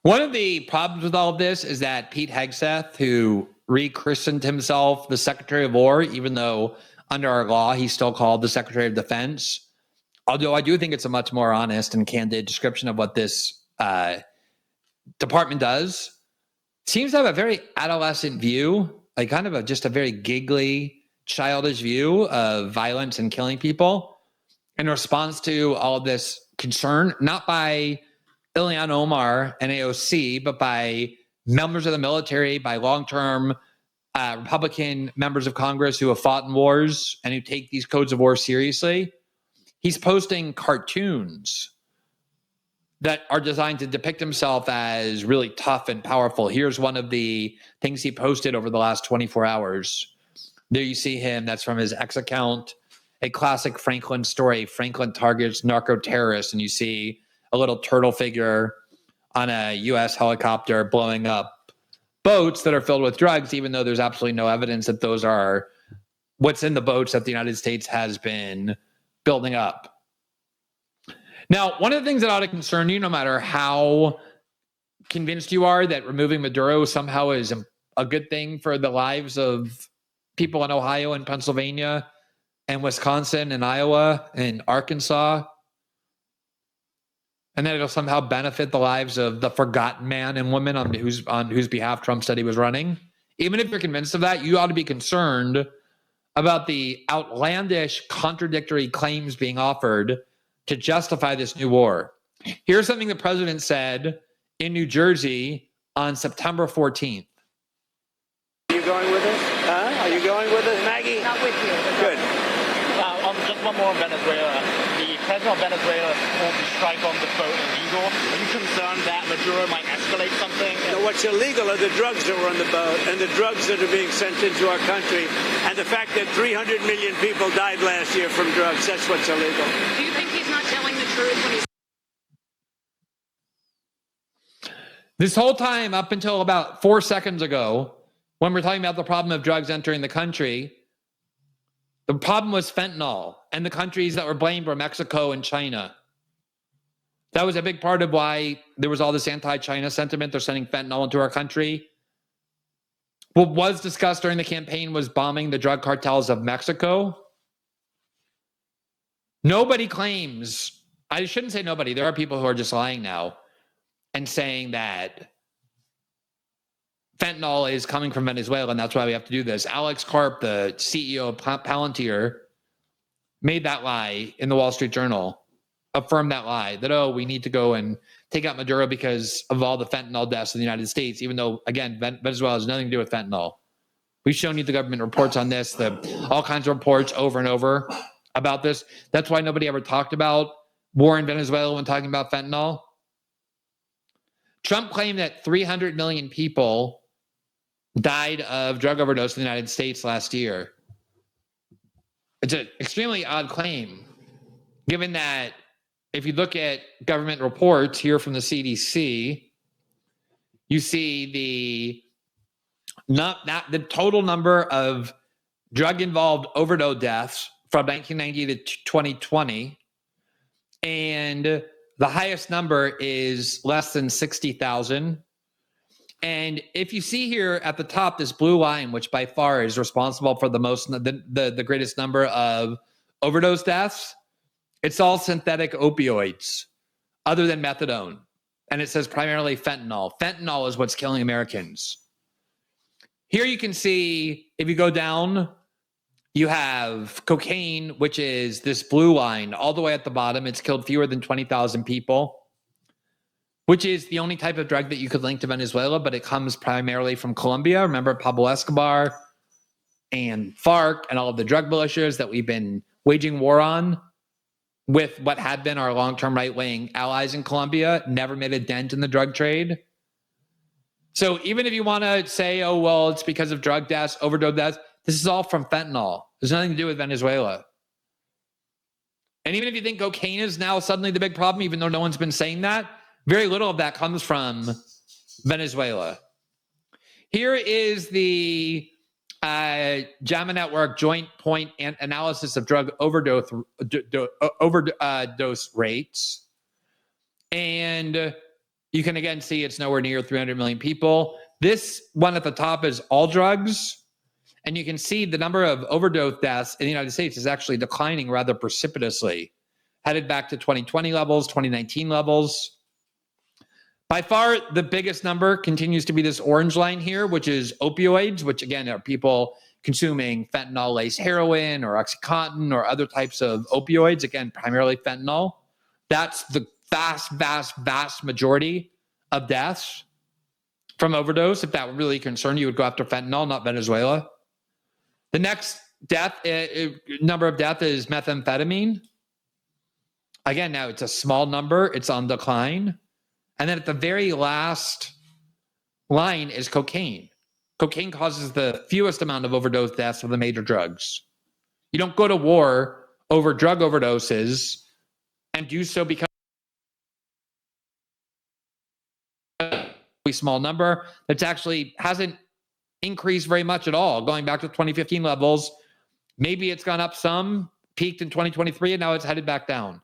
One of the problems with all of this is that Pete Hegseth, who rechristened himself the Secretary of War, even though under our law he's still called the Secretary of Defense, although I do think it's a much more honest and candid description of what this department does, seems to have a very adolescent view, like kind of just a very giggly, childish view of violence and killing people in response to all of this concern, not by Ilhan Omar and AOC, but by members of the military, by long-term Republican members of Congress who have fought in wars and who take these codes of war seriously. He's posting cartoons that are designed to depict himself as really tough and powerful. Here's one of the things he posted over the last 24 hours. There you see him. That's from his X account, a classic Franklin story. Franklin targets narco-terrorists, and you see a little turtle figure on a U.S. helicopter blowing up boats that are filled with drugs, even though there's absolutely no evidence that those are what's in the boats that the United States has been building up. Now, one of the things that ought to concern you, no matter how convinced you are that removing Maduro somehow is a good thing for the lives of people in Ohio and Pennsylvania and Wisconsin and Iowa and Arkansas, and that it'll somehow benefit the lives of the forgotten man and woman on whose behalf Trump said he was running. Even if you're convinced of that, you ought to be concerned about the outlandish, contradictory claims being offered to justify this new war. Here's something the president said in New Jersey on September 14th. Are you going with us? Huh? Are you going with us, Maggie? Not with you. Good. Just one more on Venezuela. The president of Venezuela called the strike on the boat illegal. Are you concerned that Maduro might escalate something? No, what's illegal are the drugs that were on the boat and the drugs that are being sent into our country, and the fact that 300 million people died last year from drugs. That's what's illegal. Do you think he's not telling the truth when he's... This whole time, up until about 4 seconds ago, when we're talking about the problem of drugs entering the country, the problem was fentanyl, and the countries that were blamed were Mexico and China. That was a big part of why there was all this anti-China sentiment. They're sending fentanyl into our country. What was discussed during the campaign was bombing the drug cartels of Mexico. Nobody claims, I shouldn't say nobody, there are people who are just lying now and saying that fentanyl is coming from Venezuela, and that's why we have to do this. Alex Karp, the CEO of Palantir, made that lie in the Wall Street Journal, affirmed that lie, that, oh, we need to go and take out Maduro because of all the fentanyl deaths in the United States, even though, again, Venezuela has nothing to do with fentanyl. We've shown you the government reports on this, all kinds of reports over and over about this. That's why nobody ever talked about war in Venezuela when talking about fentanyl. Trump claimed that 300 million people died of drug overdose in the United States last year. It's an extremely odd claim, given that if you look at government reports here from the CDC, you see the total number of drug-involved overdose deaths from 1990 to 2020, and the highest number is less than 60,000. And if you see here at the top, this blue line, which by far is responsible for the greatest number of overdose deaths, it's all synthetic opioids other than methadone. And it says primarily fentanyl. Fentanyl is what's killing Americans. Here you can see, if you go down, you have cocaine, which is this blue line all the way at the bottom. It's killed fewer than 20,000 people, which is the only type of drug that you could link to Venezuela, but it comes primarily from Colombia. Remember Pablo Escobar and FARC and all of the drug militias that we've been waging war on with what had been our long-term right-wing allies in Colombia, never made a dent in the drug trade. So even if you want to say, oh, well, it's because of drug deaths, overdose deaths, this is all from fentanyl. There's nothing to do with Venezuela. And even if you think cocaine is now suddenly the big problem, even though no one's been saying that, very little of that comes from Venezuela. Here is the JAMA Network Joint Point Analysis of Drug Overdose rates. And You can again see it's nowhere near 300 million people. This one at the top is all drugs. And you can see the number of overdose deaths in the United States is actually declining rather precipitously, headed back to 2020 levels, 2019 levels. By far, the biggest number continues to be this orange line here, which is opioids, which again are people consuming fentanyl-laced heroin or Oxycontin or other types of opioids, again, primarily fentanyl. That's the vast, vast, vast majority of deaths from overdose. If that would really concern you, you would go after fentanyl, not Venezuela. The next number of death is methamphetamine. Again, now it's a small number. It's on decline. And then at the very last line is cocaine. Cocaine causes the fewest amount of overdose deaths of the major drugs. You don't go to war over drug overdoses and do so because a small number that's actually hasn't increased very much at all, going back to 2015 levels. Maybe it's gone up some, peaked in 2023, and now it's headed back down.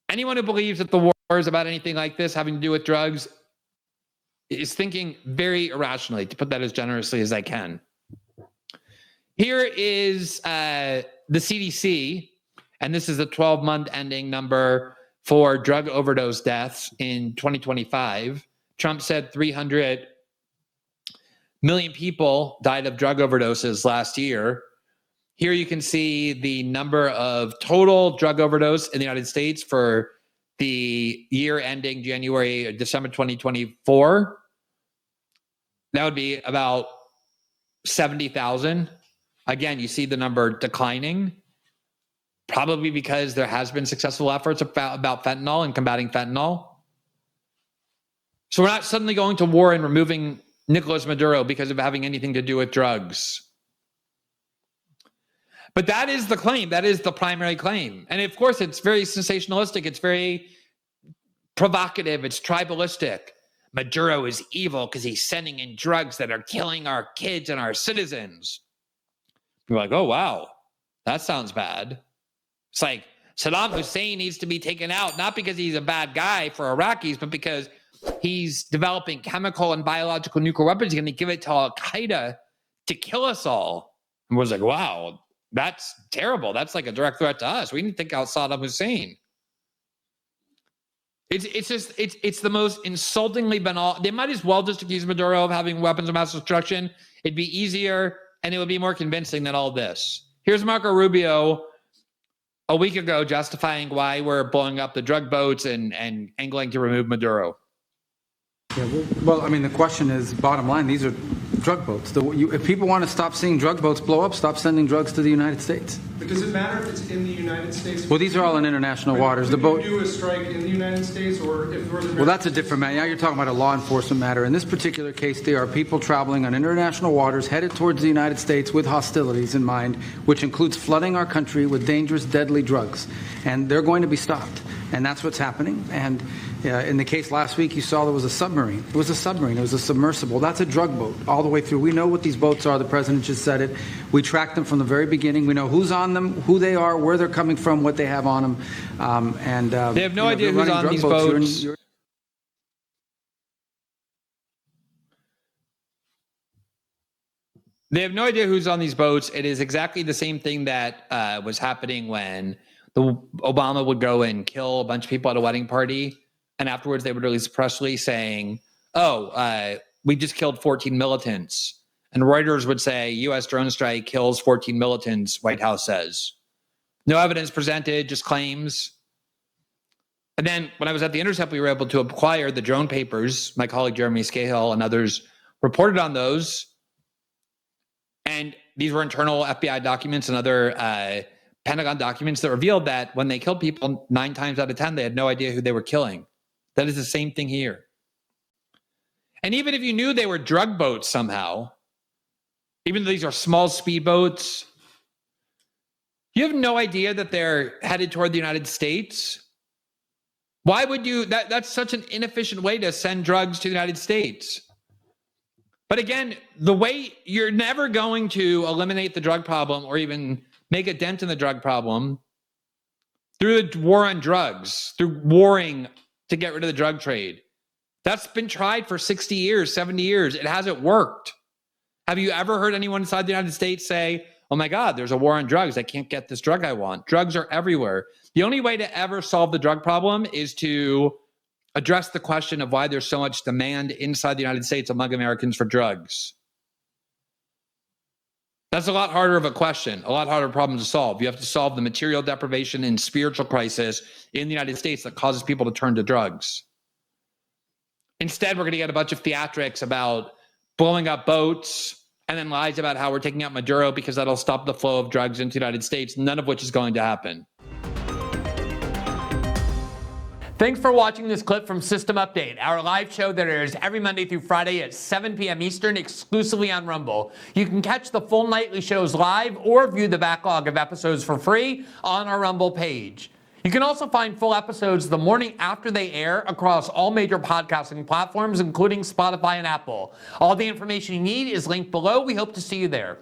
Anyone who believes that the war is about anything like this having to do with drugs is thinking very irrationally, to put that as generously as I can. Here is the CDC, and this is the 12-month ending number for drug overdose deaths in 2025. Trump said 300 million people died of drug overdoses last year. Here you can see the number of total drug overdose in the United States for the year ending December 2024. That would be about 70,000. Again, you see the number declining, probably because there has been successful efforts about fentanyl and combating fentanyl. So we're not suddenly going to war and removing Nicolas Maduro because of having anything to do with drugs. But that is the claim. That is the primary claim. And of course, it's very sensationalistic. It's very provocative. It's tribalistic. Maduro is evil because he's sending in drugs that are killing our kids and our citizens. You're like, oh, wow, that sounds bad. It's like Saddam Hussein needs to be taken out, not because he's a bad guy for Iraqis, but because he's developing chemical and biological nuclear weapons. He's going to give it to Al-Qaeda to kill us all. And was like, wow, that's terrible. That's like a direct threat to us. We need to think out Saddam Hussein. It's the most insultingly banal. They might as well just accuse Maduro of having weapons of mass destruction. It'd be easier and it would be more convincing than all this. Here's Marco Rubio a week ago justifying why we're blowing up the drug boats and angling to remove Maduro. Yeah, well, I mean, the question is, bottom line, these are drug boats. If people want to stop seeing drug boats blow up, stop sending drugs to the United States. But does it matter if it's in the United States? Well, these are all in international waters. The boat. Do a strike in the United States, or if well, that's a different matter. Now you're talking about a law enforcement matter. In this particular case, there are people traveling on international waters headed towards the United States with hostilities in mind, which includes flooding our country with dangerous, deadly drugs, and they're going to be stopped. And that's what's happening. And in the case last week, you saw there was a submarine. It was a submarine. It was a submersible. That's a drug boat all the way through. We know what these boats are. The president just said it. We tracked them from the very beginning. We know who's on them, who they are, where they're coming from, what they have on them. They have no idea who's on these boats. They have no idea who's on these boats. It is exactly the same thing that was happening when Obama would go and kill a bunch of people at a wedding party. And afterwards, they would release a press release saying, we just killed 14 militants. And Reuters would say, U.S. drone strike kills 14 militants, White House says. No evidence presented, just claims. And then when I was at The Intercept, we were able to acquire the drone papers. My colleague Jeremy Scahill and others reported on those. And these were internal FBI documents and other Pentagon documents that revealed that when they killed people, 9 times out of 10, they had no idea who they were killing. That is the same thing here. And even if you knew they were drug boats somehow, even though these are small speedboats, you have no idea that they're headed toward the United States. Why would you? That's such an inefficient way to send drugs to the United States. But again, the way you're never going to eliminate the drug problem or even make a dent in the drug problem through the war on drugs, through warring to get rid of the drug trade. That's been tried for 60 years, 70 years. It hasn't worked. Have you ever heard anyone inside the United States say, oh my God, there's a war on drugs. I can't get this drug I want. Drugs are everywhere. The only way to ever solve the drug problem is to address the question of why there's so much demand inside the United States among Americans for drugs. That's a lot harder of a question, a lot harder problem to solve. You have to solve the material deprivation and spiritual crisis in the United States that causes people to turn to drugs. Instead, we're going to get a bunch of theatrics about blowing up boats and then lies about how we're taking out Maduro because that'll stop the flow of drugs into the United States, none of which is going to happen. Thanks for watching this clip from System Update, our live show that airs every Monday through Friday at 7 p.m. Eastern exclusively on Rumble. You can catch the full nightly shows live or view the backlog of episodes for free on our Rumble page. You can also find full episodes the morning after they air across all major podcasting platforms, including Spotify and Apple. All the information you need is linked below. We hope to see you there.